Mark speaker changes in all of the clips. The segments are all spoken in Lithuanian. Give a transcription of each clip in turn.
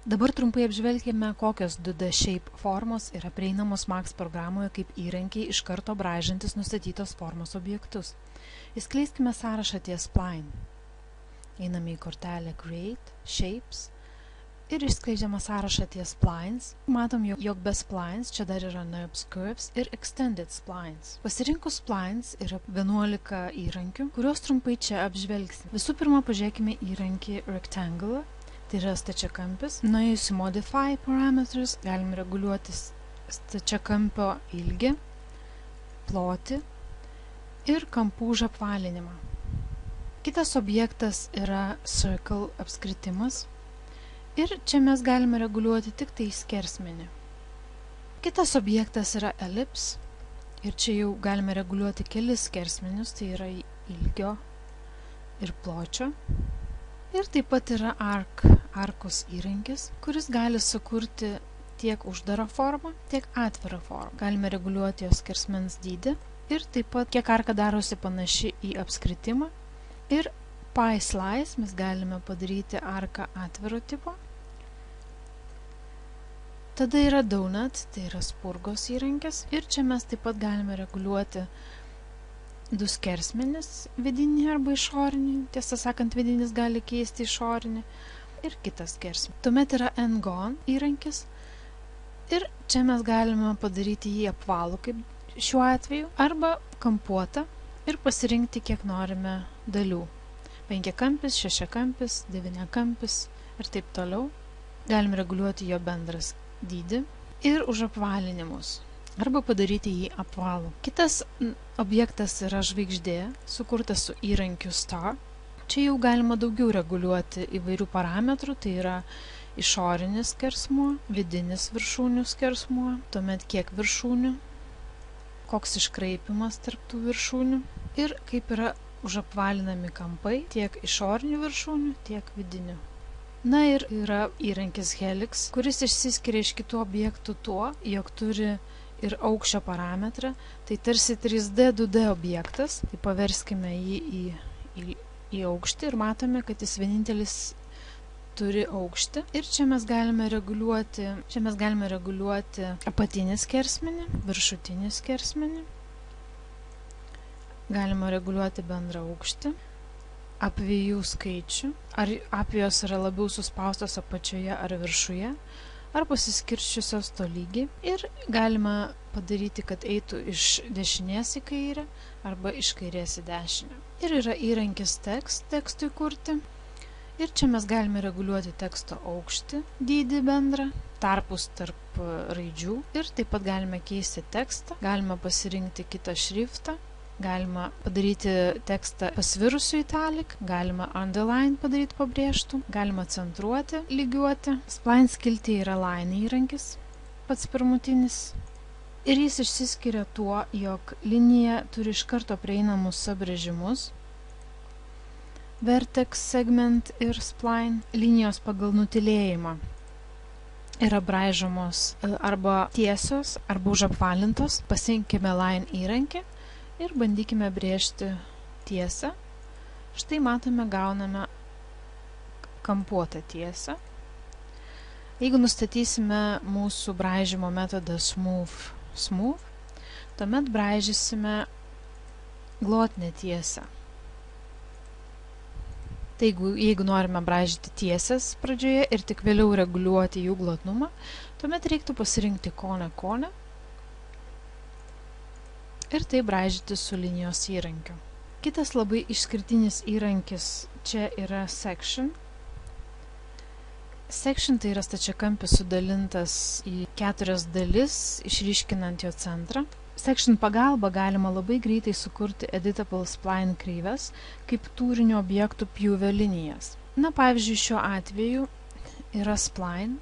Speaker 1: Dabar trumpai apžvelgime, kokios 2D Shape formos yra prieinamos Max programoje kaip įrankiai iš karto braižantis nustatytos formos objektus. Įskleiskime sąrašą ties Spline. Einame į kortelę Create, Shapes ir išskleidžiame sąrašą ties Splines. Matom, jog be Splines čia dar yra NURBS Curves ir Extended Splines. Pasirinkus Splines yra 11 įrankių, kuriuos trumpai čia apžvelgsime. Visų pirma, pažiūrėkime įrankį Rectangular. Tai yra stačiakampis. Nuėjus į Modify Parameters galim reguliuoti stačiakampio ilgį, plotį ir kampų užapvalinimą. Kitas objektas yra Circle apskritimas ir čia mes galime reguliuoti tik tai skersmenį. Kitas objektas yra Ellipse ir čia jau galime reguliuoti kelis skersmenius, tai yra ilgio ir pločio. Ir taip pat yra Arcus įrankis, kuris gali sukurti tiek uždarą formą, tiek atvirą formą. Galime reguliuoti jos skersmens dydį ir taip pat kiek arka darosi panaši į apskritimą. Ir Pie Slice mes galime padaryti arką atviro tipo. Tada yra Donut, tai yra spurgos įrankis. Ir čia mes taip pat galime reguliuoti du skersmenis, vidinį arba išorinį. Tiesą sakant, vidinis gali keisti išorinį. Ir kitas skersmenį. Tuomet yra N-Gone įrankis. Ir čia mes galime padaryti jį apvalų, kaip šiuo atveju, arba kampuotą ir pasirinkti, kiek norime dalių. 5-kampis, 6-kampis, 9-kampis ir taip toliau. Galime reguliuoti jo bendras dydį ir užapvalinimus. Arba padaryti jį apvalų. Kitas objektas yra žvaigždė, sukurtas su įrankiu Star. Čia jau galima daugiau reguliuoti įvairių parametrų, tai yra išorinis skersmuo, vidinis viršūnių skersmuo, tuomet kiek viršūnių, koks iškraipimas tarp tų viršūnių ir kaip yra užapvalinami kampai tiek išorinių viršūnių, tiek vidinių. Na ir yra įrankis Helix, kuris išsiskiria iš kitų objektų tuo, jog turi ir aukščio parametrą, tai tarsi 3D, 2D objektas, tai paverskime jį į aukštį ir matome, kad jis vienintelis turi aukštį. Ir čia mes galime reguliuoti apatinį skersmenį, viršutinį skersmenį, galima reguliuoti bendrą aukštį, apvijų skaičių, ar apvijos yra labiau suspaustos apačioje ar viršuje, ar pasiskirsčiusios tolygiai ir galima padaryti, kad eitų iš dešinės į kairę arba iš kairės į dešinę. Ir yra įrankis Text tekstui kurti. Ir čia mes galime reguliuoti teksto aukštį, dydį bendrą, tarpus tarp raidžių ir taip pat galime keisti tekstą, galima pasirinkti kitą šriftą, galima padaryti tekstą pasvirusiu italic, galima underline padaryti pabrėžtų, galima centruoti, lygiuoti. Spline skiltyje yra line įrankis, pats pirmutinis. Ir jis išsiskiria tuo, jog linija turi iš karto prieinamus subrėžimus. Vertex, segment ir spline linijos pagal nutilėjimą yra braižomos arba tiesios, arba užapvalintos. Pasirinkime line įrankį ir bandykime brėžti tiesą. Štai matome, gauname kampuotą tiesą. Jeigu nustatysime mūsų braižymo metodą smooth, tuomet braižysime glotnią tiesą. Tai jeigu norime braižyti tiesas pradžioje ir tik vėliau reguliuoti jų glotnumą, tuomet reiktų pasirinkti konę ir tai braižyti su linijos įrankiu. Kitas labai išskirtinis įrankis čia yra Section. Section tai yra stačiakampis sudalintas į 4 dalis, išryškinant jo centrą. Section pagalba galima labai greitai sukurti editable spline kreives kaip tūrinio objektų pjūvio linijas. Na, pavyzdžiui, šiuo atveju yra spline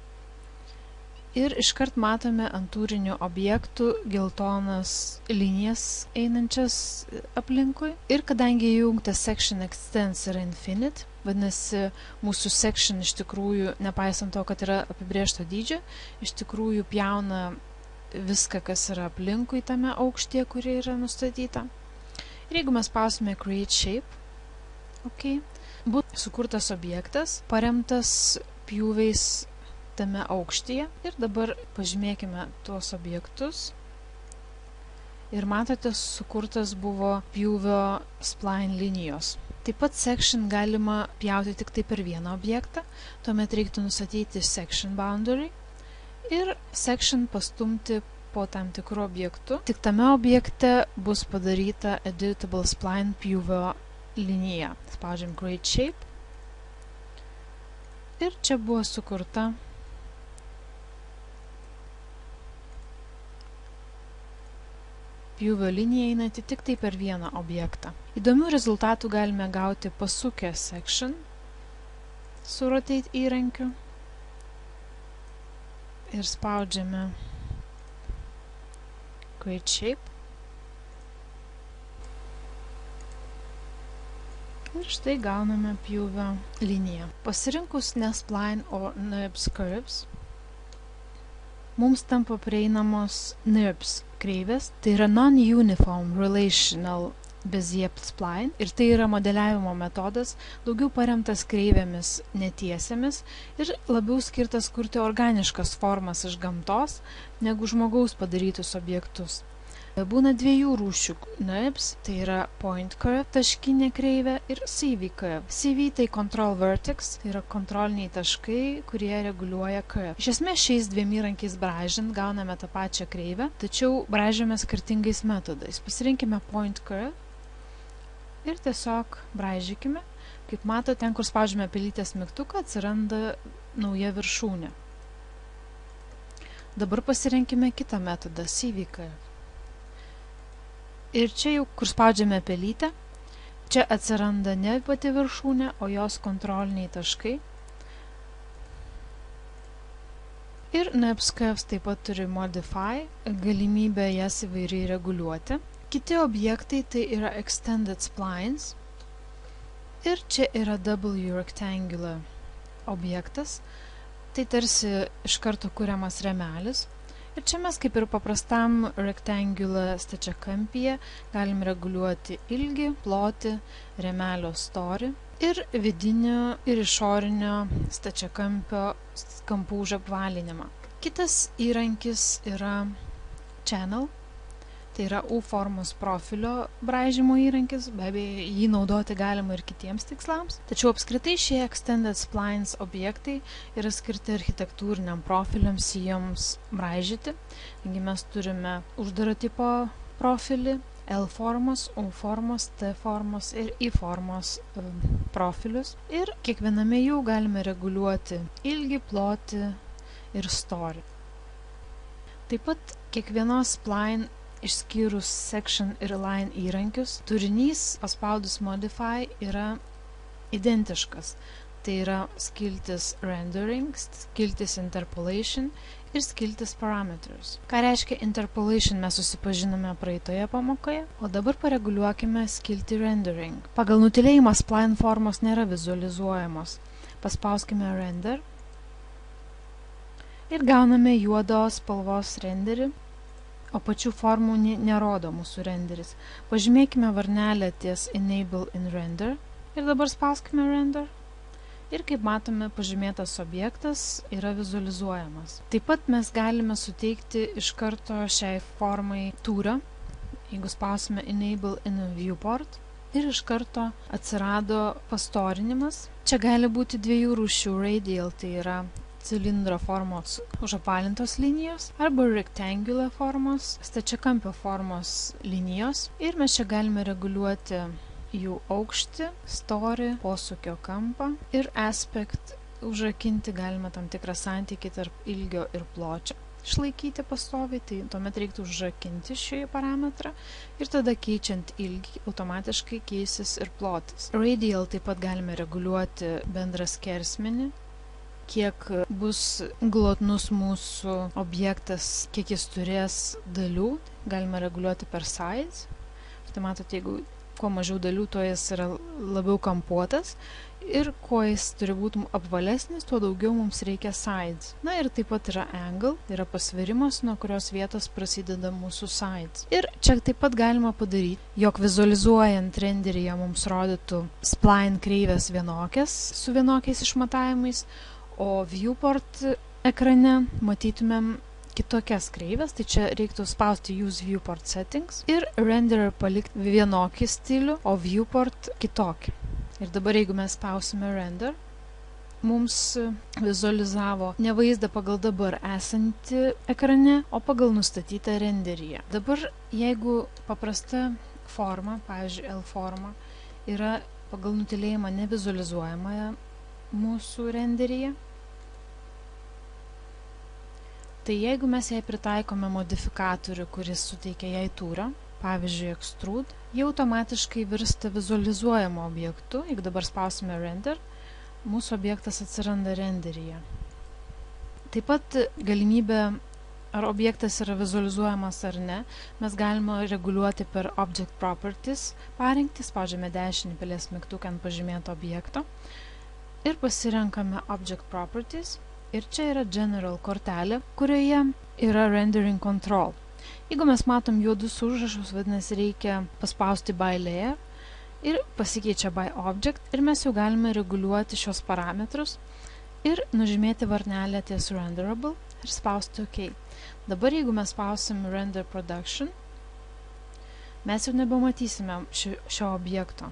Speaker 1: ir iškart matome ant tūrinio objektų geltonas linijas einančias aplinkui. Ir kadangi įjungtas section extends yra infinite, vadinasi, mūsų section iš tikrųjų, nepaisant to, kad yra apibrėžto dydžio, iš tikrųjų pjauna viską, kas yra aplinkui tame aukštyje, kuri yra nustatyta. Ir jeigu mes spausime Create Shape, bus sukurtas objektas, paremtas pjūviais 5 aukštyje. Ir dabar pažymėkime tuos objektus. Ir matote, sukurtas buvo pjūvio spline linijos. Taip pat section galima pjauti tik tai per vieną objektą, tuomet reiktų nustatyti section boundary ir section pastumti po tam tikrų objektų. Tik tame objekte bus padaryta editable spline pjūvio linija. Spaudžiam create shape. Ir čia buvo sukurta pjūvio linija einanti tik tai per vieną objektą. Įdomių rezultatų galime gauti pasukę section su rotate įrankiu ir spaudžiame create shape. Ir štai gauname pjūvio liniją. Pasirinkus ne spline o NURBS curves, mums tampa prieinamos NURBS kreivės, tai yra Non-Uniform Relational Bezier Spline, ir tai yra modeliavimo metodas, daugiau paremtas kreivėmis netiesiamis ir labiau skirtas kurti organiškas formas iš gamtos, negu žmogaus padarytus objektus. Būna dviejų rūšių NURBS, tai yra Point Curve, taškinė kreivė, ir CV Curve. CV tai Control Vertex, tai yra kontroliniai taškai, kurie reguliuoja curve. Iš esmės šiais dviem įrankiais braižant gauname tą pačią kreivę, tačiau braižome skirtingais metodais. Pasirinkime Point Curve ir tiesiog braižykime. Kaip matote, ten, kur spaudžiame pelytės mygtuką, atsiranda nauja viršūnė. Dabar pasirinkime kitą metodą, CV Curve. Ir čia jau, kur spaudžiame pelytę, čia atsiranda ne pati viršūnė, o jos kontroliniai taškai. Ir NURBS curves taip pat turi modify, galimybę jas įvairiai reguliuoti. Kiti objektai tai yra extended splines. Ir čia yra W rectangular objektas. Tai tarsi iš karto kuriamas rėmelis. Ir čia mes kaip ir paprastam rectangular stačiakampyje galim reguliuoti ilgį, plotį, rėmelio storį ir vidinio ir išorinio stačiakampio kampų užapvalinimą. Kitas įrankis yra Channel, tai yra U formos profilio braižymo įrankis, be abejo jį naudoti galima ir kitiems tikslams. Tačiau apskritai šie Extended Splines objektai yra skirti architektūriniam profiliams joms braižyti. Taigi mes turime uždaro tipo profilį, L formos, U formos, T formos ir I formos profilius. Ir kiekviename jų galime reguliuoti ilgį, plotį ir storį. Taip pat kiekvienos spline išskyrus section ir line įrankius, turinys paspaudus modify yra identiškas. Tai yra skiltis rendering, skiltis interpolation ir skiltis parameters. Ką reiškia interpolation mes susipažinome praeitoje pamokoje, o dabar pareguliuokime skiltį rendering. Pagal nutylėjimą spline formos nėra vizualizuojamos. Paspauskime render ir gauname juodos spalvos renderį, o pačių formų nerodo mūsų renderis. Pažymėkime varnelę ties Enable in Render ir dabar spauskime Render. Ir kaip matome, pažymėtas objektas yra vizualizuojamas. Taip pat mes galime suteikti iš karto šiai formai tūrą, jeigu spausime Enable in Viewport. Ir iš karto atsirado pastorinimas. Čia gali būti dviejų rūšių radial, tai yra cilindro formos užapvalintos linijos arba rectangular formos, stačiakampio formos linijos. Ir mes čia galime reguliuoti jų aukštį, storį, posūkio kampą ir aspect. Užrakinti galime tam tikrą santykį tarp ilgio ir pločio išlaikyti pastoviai, tai tuomet reiktų užrakinti šį parametrą ir tada keičiant ilgį automatiškai keisis ir plotis. Radial taip pat galime reguliuoti bendrą skersmenį, kiek bus glotnus mūsų objektas, kiek jis turės dalių, galime reguliuoti per size. Tai matote, jeigu kuo mažiau dalių, tuo jis yra labiau kampuotas ir kuo jis turi būti apvalesnis, tuo daugiau mums reikia sides. Na ir taip pat yra angle, yra pasvirimas, nuo kurios vietos prasideda mūsų sides. Ir čia taip pat galima padaryti, jog vizualizuojant renderyje mums rodytų spline kreivės vienokias su vienokiais išmatavimais, o viewport ekrane matytumėm kitokias kreivės, tai čia reiktų spausti Use Viewport Settings ir renderer palikti vienokį stilių, o viewport kitokį. Ir dabar jeigu mes spausime render, mums vizualizavo ne vaizdą pagal dabar esantį ekrane, o pagal nustatytą renderyje. Dabar jeigu paprasta forma, pavyzdžiui L forma, yra pagal nutylėjimą nevizualizuojama mūsų renderyje, tai jeigu mes jai pritaikome modifikatorių, kuris suteikia jai tūrą, pavyzdžiui Extrude, jie automatiškai virsta vizualizuojamu objektu. Jeigu dabar spausime Render, mūsų objektas atsiranda renderyje. Taip pat galimybė, ar objektas yra vizualizuojamas ar ne, mes galime reguliuoti per Object Properties parinkti, spaudžiame dešinį pelės mygtuką ant pažymėto objekto ir pasirenkame Object Properties. Ir čia yra General kortelė, kurioje yra Rendering Control. Jeigu mes matom juodus užrašus, vadinasi, reikia paspausti By Layer ir pasikeičia By Object ir mes jau galime reguliuoti šios parametrus ir nužymėti varnelę ties Renderable ir spausti OK. Dabar jeigu mes spausim Render Production, mes jau nebematysime šio objekto.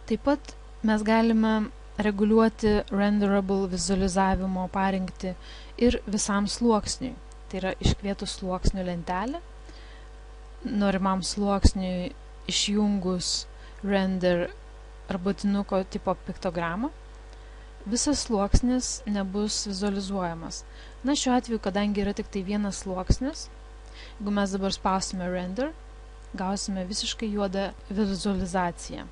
Speaker 1: Taip pat mes galime reguliuoti renderable vizualizavimo parinkti ir visam sluoksniui. Tai yra iškvietus sluoksnių lentelę, norimam sluoksniui išjungus render arbatinuko tipo piktogramą, visas sluoksnis nebus vizualizuojamas. Na, šiuo atveju, kadangi yra tik tai vienas sluoksnis, jeigu mes dabar spausime render, gausime visiškai juodą vizualizaciją.